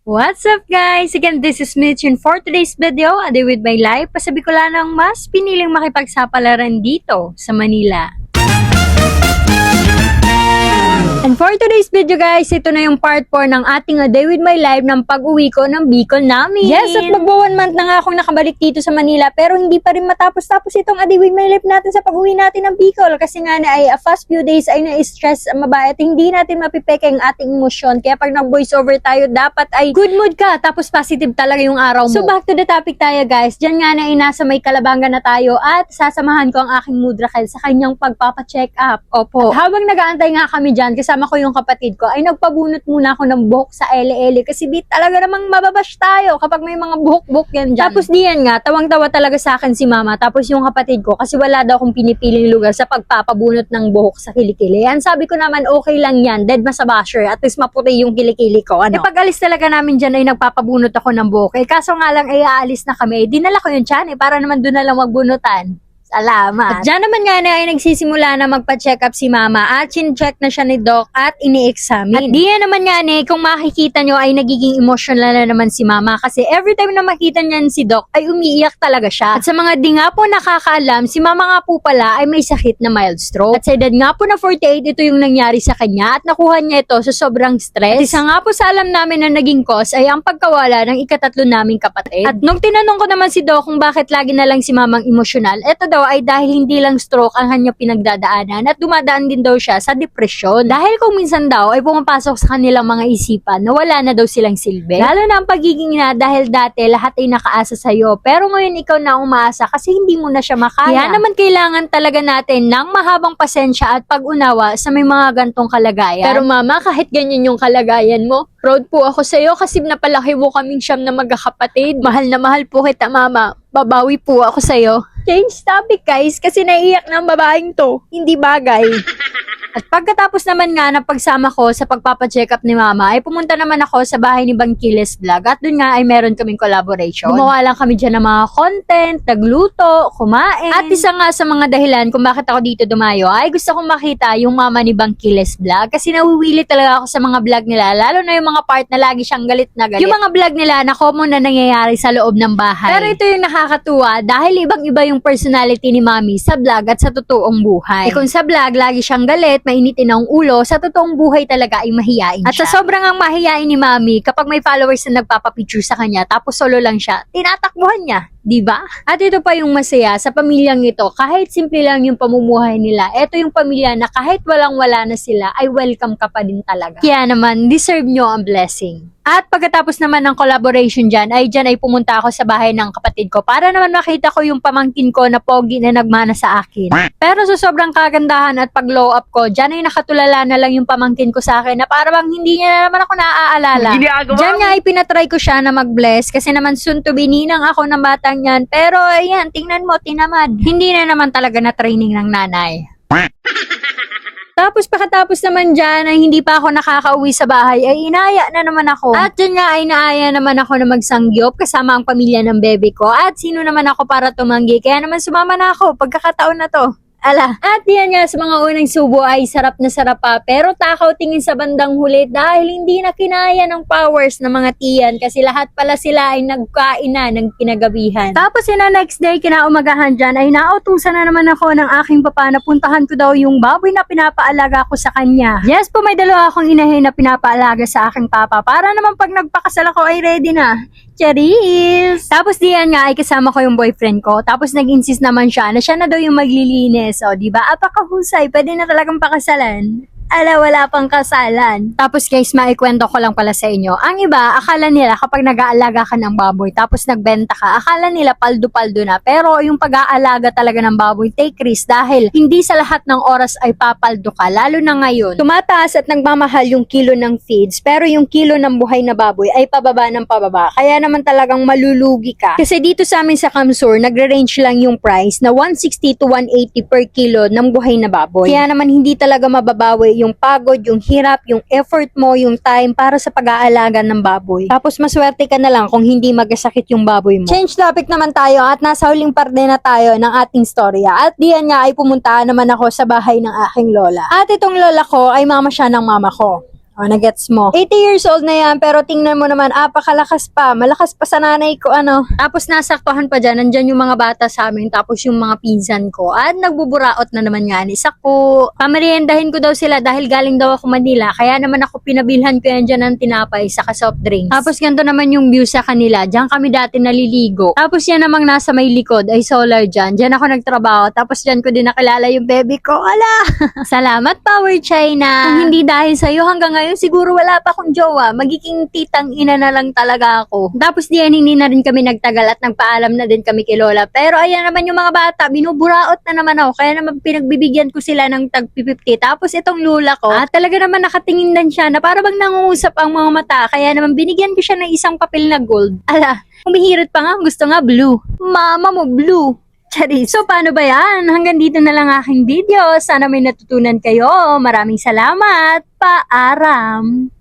What's up guys? Again, this is Mitch and for today's video, a day with my life, pasabi ko lang ng mas piniling makipagsapalaran dito sa Manila. And for today's video guys, ito na yung part 4 ng ating A Day With My Life ng pag-uwi ko ng Bicol namin. Yes, at magbo 1 month na nga akong nakabalik dito sa Manila pero hindi pa rin matapos-tapos itong A Day With My Life natin sa pag-uwi natin ng Bicol kasi nga na ay first few days ay na-stress ang maba at hindi natin mapipeke ang ating emosyon. Kaya pag nag-voice over tayo, dapat ay good mood ka tapos positive talaga yung araw mo. So back to the topic tayo guys. Diyan nga na nasa may Kalabanga na tayo at sasamahan ko ang aking mood Raquel sa kanyang pagpapa-check up. Opo. At habang nag-aantay nga kami dyan, kasama ko yung kapatid ko, ay nagpabunot muna ako ng buhok sa ele-ele kasi talaga namang mababash tayo kapag may mga buhok-buhok yan dyan. Tapos diyan nga, tawang-tawa talaga sa akin si mama, tapos yung kapatid ko, kasi wala daw akong pinipiling lugar sa pagpapabunot ng buhok sa kilikili. Yan, sabi ko naman, okay lang yan, dead masabasher, at least maputi yung kilikili ko, ano. Pag alis talaga namin dyan ay nagpapabunot ako ng buhok, kaso nga lang ay aalis na kami, dinala ko yung tiyan, para naman doon na lang magbunutan. Salamat. At dyan naman nga na ay nagsisimula na magpa-check up si mama at chin-check na siya ni doc at ini-examine. At diyan naman nga kung makikita nyo ay nagiging emotional na naman si mama kasi every time na makita niyan si doc ay umiiyak talaga siya. At sa mga di nga po nakakaalam, si mama nga po pala ay may sakit na mild stroke. At sa edad nga po na 48, ito yung nangyari sa kanya at nakuha niya ito sa sobrang stress. At isa nga po sa alam namin na naging cause ay ang pagkawala ng ikatatlo naming kapatid. At nung tinanong ko naman si doc kung bakit lagi na lang si mamang emotional, eto daw ay dahil hindi lang stroke ang kanya pinagdadaanan at dumadaan din daw siya sa depresyon. Dahil kung minsan daw ay pumapasok sa kanilang mga isipan na wala na daw silang silbi. Lalo na ang pagiging na dahil dati lahat ay nakaasa sa'yo pero ngayon ikaw na umaasa kasi hindi mo na siya makaya. Kaya naman kailangan talaga natin ng mahabang pasensya at pag-unawa sa may mga gantong kalagayan. Pero mama, kahit ganyan yung kalagayan mo, proud po ako sa'yo kasi napalaki mo kaming siyam na magkakapatid. Mahal na mahal po kita mama. Babawi po ako sa'yo. Change topic guys kasi naiiyak na ang babaeng to. Hindi bagay. At pagkatapos naman nga ng pagsama ko sa pagpapacheck up ni mama ay pumunta naman ako sa bahay ni Bangkiles Vlog at doon nga ay meron kaming collaboration. Gumawa lang kami dyan ng mga content, nagluto, kumain. At isa nga sa mga dahilan kung bakit ako dito dumayo ay gusto kong makita yung mama ni Bangkiles Vlog kasi nawiwili talaga ako sa mga vlog nila lalo na yung mga part na lagi siyang galit na galit. Yung mga vlog nila na common na nangyayari sa loob ng bahay. Pero ito yung nakakatuwa dahil ibang-iba yung personality ni mami sa vlog at sa totoong buhay. Kung sa vlog lagi siyang galit, mainitin ang ulo, sa totoong buhay talaga ay mahiyain siya. At sa sobrang ang mahiyain ni mami, kapag may followers na nagpapapicture sa kanya, tapos solo lang siya, tinatakbuhan niya. Diba? At ito pa yung masaya sa pamilyang ito, kahit simple lang yung pamumuhay nila, ito yung pamilya na kahit walang-wala na sila, ay welcome ka pa din talaga. Kaya naman, deserve nyo ang blessing. At pagkatapos naman ng collaboration dyan ay pumunta ako sa bahay ng kapatid ko para naman makita ko yung pamangkin ko na pogi na nagmana sa akin. Pero sa sobrang kagandahan at pag-glow up ko, dyan ay nakatulala na lang yung pamangkin ko sa akin na parang hindi niya na naman ako naaalala. Dyan nga ay pinatry ko siya na mag-bless kasi naman soon to be ninang ako ng batang yan. Pero ayan, tingnan mo, tinamad. Hindi na naman talaga na training ng nanay. Tapos pagkatapos naman dyan ay hindi pa ako nakakauwi sa bahay ay inaya na naman ako. At dyan nga ay naaya naman ako na magsangyop kasama ang pamilya ng bebe ko. At sino naman ako para tumanggi kaya naman sumama na ako pagkakataon na to. Ala. At yan nga sa mga unang subo ay sarap na sarap pa pero takaw tingin sa bandang huli dahil hindi na kinaya ng powers ng mga tiyan kasi lahat pala sila ay nagkain na ng kinagabihan. Tapos yun na next day kinaumagahan dyan ay nautusan na naman ako ng aking papa na puntahan ko daw yung baboy na pinapaalaga ko sa kanya. Yes po, may dalawa akong inahin na pinapaalaga sa aking papa para naman pag nagpakasal ako ay ready na. Charis! Tapos diyan nga ay kasama ko yung boyfriend ko. Tapos nag-insist naman siya na siya na daw yung maglilinis. O, diba? Apakahusay. Pwede na talagang pakasalan. Ala, wala pang kasalan. Tapos guys, maikwento ko lang pala sa inyo. Ang iba, akala nila kapag nag-aalaga ka ng baboy, tapos nagbenta ka, akala nila paldo-paldo na. Pero yung pag-aalaga talaga ng baboy, take risk dahil hindi sa lahat ng oras ay papaldo ka. Lalo na ngayon, tumataas at nagmamahal yung kilo ng feeds, pero yung kilo ng buhay na baboy ay pababa ng pababa. Kaya naman talagang malulugi ka. Kasi dito sa amin sa Kamsur, nagre-range lang yung price na 160 to 180 per kilo ng buhay na baboy. Kaya naman hindi talaga mababawi yung pagod, yung hirap, yung effort mo, yung time para sa pag-aalaga ng baboy. Tapos maswerte ka na lang kung hindi magasakit yung baboy mo. Change topic naman tayo at nasa huling parte na tayo ng ating storya. At diyan nga ay pumunta naman ako sa bahay ng aking lola. At itong lola ko ay mama siya ng mama ko. O, nagets mo. 80 years old na yan, pero tingnan mo naman, apakalakas pa. Malakas pa sa nanay ko, ano. Tapos nasaktuhan pa dyan, nandyan yung mga bata sa amin, tapos yung mga pinsan ko. At nagbuburaot na naman nga ni Sako. Pameriendahin ko daw sila dahil galing daw ako Manila, kaya naman ako pinabilhan ko yan dyan ng tinapay sa soft drinks. Tapos ganito naman yung view sa kanila, dyan kami dati naliligo. Tapos yan namang nasa may likod, ay solar dyan. Dyan ako nagtrabaho, tapos dyan ko din nakilala yung baby ko. Ala! Salamat, Power China! Kung hindi dahil sa'yo hanggang ngayon, siguro wala pa akong jowa. Magiging titang ina na lang talaga ako. Tapos diyan, hindi na rin kami nagtagal at nagpaalam na din kami kay Lola. Pero ayan naman yung mga bata, binuburaot na naman ako. Kaya naman pinagbibigyan ko sila ng tag 50. Tapos itong lula ko, talaga naman nakatingin din siya na para bang nangungusap ang mga mata. Kaya naman binigyan ko siya ng isang papel na gold. Ala, humihirot pa nga, gusto nga blue. Mama mo blue. Charis. So, paano ba yan? Hanggang dito na lang aking video. Sana may natutunan kayo. Maraming salamat. Paaram.